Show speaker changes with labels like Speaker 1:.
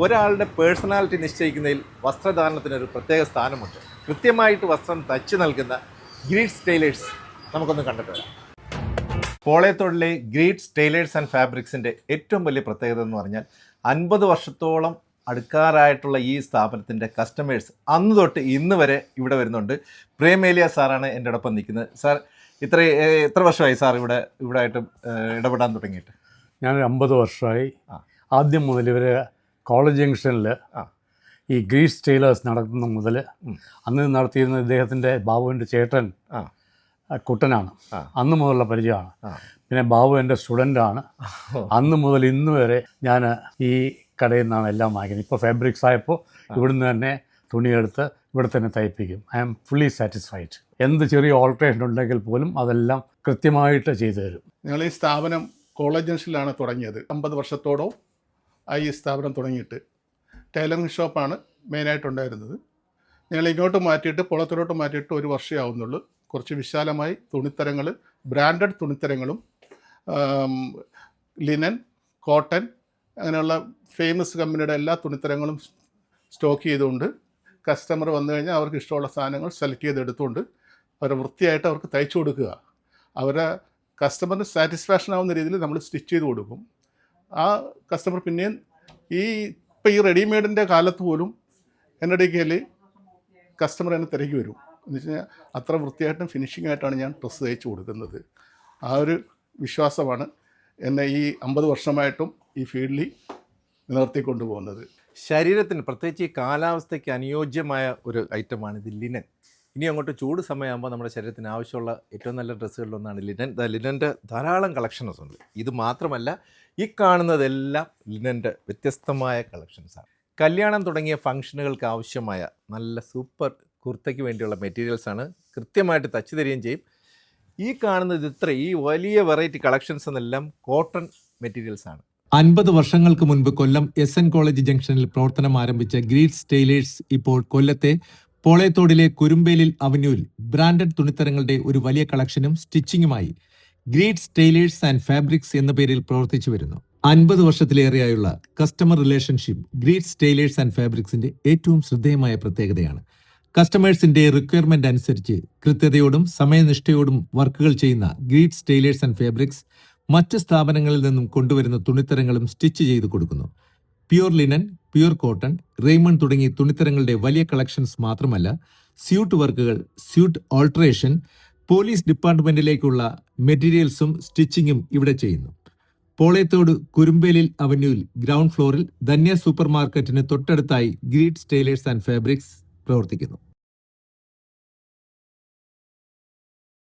Speaker 1: ഒരാളുടെ പേഴ്സണാലിറ്റി നിശ്ചയിക്കുന്നതിൽ വസ്ത്രധാരണത്തിനൊരു പ്രത്യേക സ്ഥാനമുണ്ട്. കൃത്യമായിട്ട് വസ്ത്രം തച്ച് നൽകുന്ന ഗ്രീഡ്സ് ടൈലേഴ്സ് നമുക്കൊന്ന് കണ്ടിട്ട് വരാം. പോളയത്തോടിലെ ഗ്രീഡ്സ് ടൈലേഴ്സ് ആൻഡ് ഫാബ്രിക്സിൻ്റെ ഏറ്റവും വലിയ പ്രത്യേകത എന്ന് പറഞ്ഞാൽ 50 വർഷത്തോളം അടുക്കാറായിട്ടുള്ള ഈ സ്ഥാപനത്തിൻ്റെ കസ്റ്റമേഴ്സ് അന്ന് തൊട്ട് ഇന്ന് വരെ ഇവിടെ വരുന്നുണ്ട്. പ്രേമേലിയ സാറാണ് എൻ്റെ ഒപ്പം നിൽക്കുന്നത്. സാർ, എത്ര വർഷമായി സാർ ഇവിടെ ആയിട്ട് ഇടപെടാൻ തുടങ്ങിയിട്ട്?
Speaker 2: ഞാനൊരു 50 വർഷമായി. ആദ്യം മുതൽ ഇവർ കോളേജ് ജംഗ്ഷനിൽ ഈ ഗ്രീഡ്സ് ടൈലേഴ്സ് നടത്തുന്ന മുതൽ അന്ന് നടത്തിയിരുന്ന ഇദ്ദേഹത്തിൻ്റെ ബാബുവിൻ്റെ ചേട്ടൻ കുട്ടനാണ്. അന്ന് മുതലുള്ള പരിചയമാണ്. പിന്നെ ബാബു എൻ്റെ സ്റ്റുഡൻ്റാണ്. അന്ന് മുതൽ ഇന്ന് വരെ ഞാൻ ഈ കടയിൽ നിന്നാണ് എല്ലാം വാങ്ങിക്കുന്നത്. ഇപ്പോൾ ഫാബ്രിക്സ് ആയപ്പോൾ ഇവിടുന്ന് തന്നെ തുണിയെടുത്ത് ഇവിടെ തന്നെ തയ്പ്പിക്കും. I am fully satisfied. എന്ത് ചെറിയ ഓൾട്രേഷൻ ഉണ്ടെങ്കിൽ പോലും അതെല്ലാം കൃത്യമായിട്ട് ചെയ്തു തരും.
Speaker 3: ഞങ്ങൾ ഈ സ്ഥാപനം കോളേജ് ജംഗ്ഷനിലാണ് തുടങ്ങിയത്. 50 വർഷത്തോളം ആയി ഈ സ്ഥാപനം തുടങ്ങിയിട്ട്. ടൈലറിംഗ് ഷോപ്പാണ് മെയിനായിട്ടുണ്ടായിരുന്നത്. ഞങ്ങൾ ഇങ്ങോട്ട് മാറ്റിയിട്ട് കുളത്തിലോട്ട് മാറ്റിയിട്ട് 1 വർഷമേ ആവുന്നുള്ളൂ. കുറച്ച് വിശാലമായി തുണിത്തരങ്ങൾ, ബ്രാൻഡഡ് തുണിത്തരങ്ങളും ലിനൻ, കോട്ടൺ അങ്ങനെയുള്ള ഫേമസ് കമ്പനിയുടെ എല്ലാ തുണിത്തരങ്ങളും സ്റ്റോക്ക് ചെയ്തുകൊണ്ട് കസ്റ്റമർ വന്നു കഴിഞ്ഞാൽ അവർക്ക് ഇഷ്ടമുള്ള സാധനങ്ങൾ സെലക്ട് ചെയ്തെടുത്തുകൊണ്ട് അവരെ വൃത്തിയായിട്ട് അവർക്ക് തയ്ച്ചു കൊടുക്കുക. അവരെ കസ്റ്റമറിന് സാറ്റിസ്ഫാക്ഷൻ ആവുന്ന രീതിയിൽ നമ്മൾ സ്റ്റിച്ച് ചെയ്ത് കൊടുക്കും. ആ കസ്റ്റമർ പിന്നെയും ഇപ്പോൾ ഈ റെഡിമെയ്ഡിൻ്റെ കാലത്ത് പോലും എൻ്റെ അടുക്കൽ കസ്റ്റമർ എന്നെ തിരക്കി വരും. എന്ന് വെച്ച് കഴിഞ്ഞാൽ അത്ര വൃത്തിയായിട്ടും ഫിനിഷിംഗ് ആയിട്ടാണ് ഞാൻ ഡ്രസ്സ് തയ്ച്ച് കൊടുക്കുന്നത്. ആ ഒരു വിശ്വാസമാണ് എന്നെ ഈ 50 വർഷമായിട്ടും ഈ ഫീൽഡിൽ നിലനിർത്തിക്കൊണ്ടു പോകുന്നത്.
Speaker 1: ശരീരത്തിന് പ്രത്യേകിച്ച് ഈ കാലാവസ്ഥയ്ക്ക് അനുയോജ്യമായ ഒരു ഐറ്റമാണ് ഇത് ലിനൻ. ഇനി അങ്ങോട്ട് ചൂട് സമയമാകുമ്പോൾ നമ്മുടെ ശരീരത്തിന് ആവശ്യമുള്ള ഏറ്റവും നല്ല ഡ്രസ്സുകളിലൊന്നാണ് ലിനൻ. ലിനൻ്റെ ധാരാളം കളക്ഷൻസ് ഉണ്ട്. ഇത് മാത്രമല്ല, ഈ കാണുന്നതെല്ലാം ലിനൻ്റെ വ്യത്യസ്തമായ കളക്ഷൻസാണ്. കല്യാണം തുടങ്ങിയ ഫംഗ്ഷനുകൾക്ക് ആവശ്യമായ നല്ല സൂപ്പർ കുർത്തയ്ക്ക് വേണ്ടിയുള്ള മെറ്റീരിയൽസാണ്. കൃത്യമായിട്ട് തച്ച് തരികയും ചെയ്യും. ഈ കാണുന്നത് ഈ വലിയ വെറൈറ്റി കളക്ഷൻസ് എന്നെല്ലാം കോട്ടൺ മെറ്റീരിയൽസാണ്.
Speaker 4: 50 വർഷങ്ങൾക്ക് മുൻപ് കൊല്ലം SN കോളേജ് ജംഗ്ഷനിൽ പ്രവർത്തനം ആരംഭിച്ച ഗ്രീഡ്സ് ടൈലേഴ്സ് ഇപ്പോൾ കൊല്ലത്തെ പോളയത്തോടിലെ കുരുമ്പേലിൽ അവന്യൂവിൽ ബ്രാൻഡഡ് തുണിത്തരങ്ങളുടെ ഒരു വലിയ കളക്ഷനും സ്റ്റിച്ചിങ്ങുമായി ഗ്രീഡ്സ് ടൈലേഴ്സ് ആൻഡ് ഫാബ്രിക്സ് എന്ന പേരിൽ പ്രവർത്തിച്ചു വരുന്നു. 50 വർഷത്തിലേറെയായുള്ള customer relationship Greeds Tailors and ഫാബ്രിക്സിന്റെ ഏറ്റവും ശ്രദ്ധേയമായ പ്രത്യേകതയാണ്. കസ്റ്റമേഴ്സിന്റെ റിക്വയർമെന്റ് അനുസരിച്ച് കൃത്യതയോടും സമയനിഷ്ഠയോടും വർക്കുകൾ ചെയ്യുന്ന ഗ്രീഡ്സ് ടൈലേഴ്സ് ആൻഡ് ഫാബ്രിക്സ് മറ്റ് സ്ഥാപനങ്ങളിൽ നിന്നും കൊണ്ടുവരുന്ന തുണിത്തരങ്ങളും സ്റ്റിച്ച് ചെയ്ത് കൊടുക്കുന്നു. Pure linen, pure cotton, Raymond തുടങ്ങി തുണിത്തരങ്ങളുടെ വലിയ കളക്ഷൻസ് മാത്രമല്ല, സ്യൂട്ട് വർക്കുകൾ, സ്യൂട്ട് ഓൾട്ടറേഷൻ, പോലീസ് ഡിപ്പാർട്ട്മെന്റിലേക്കുള്ള മെറ്റീരിയൽസും സ്റ്റിച്ചിങ്ങും ഇവിടെ ചെയ്യുന്നു. പോളയത്തോട് കുരുമ്പേലിൽ അവന്യൂവിൽ ഗ്രൗണ്ട് ഫ്ലോറിൽ ധന്യ സൂപ്പർ മാർക്കറ്റിന് തൊട്ടടുത്തായി ഗ്രീഡ്സ് ടൈലേഴ്സ് ആൻഡ് ഫാബ്രിക്സ് പ്രവർത്തിക്കുന്നു.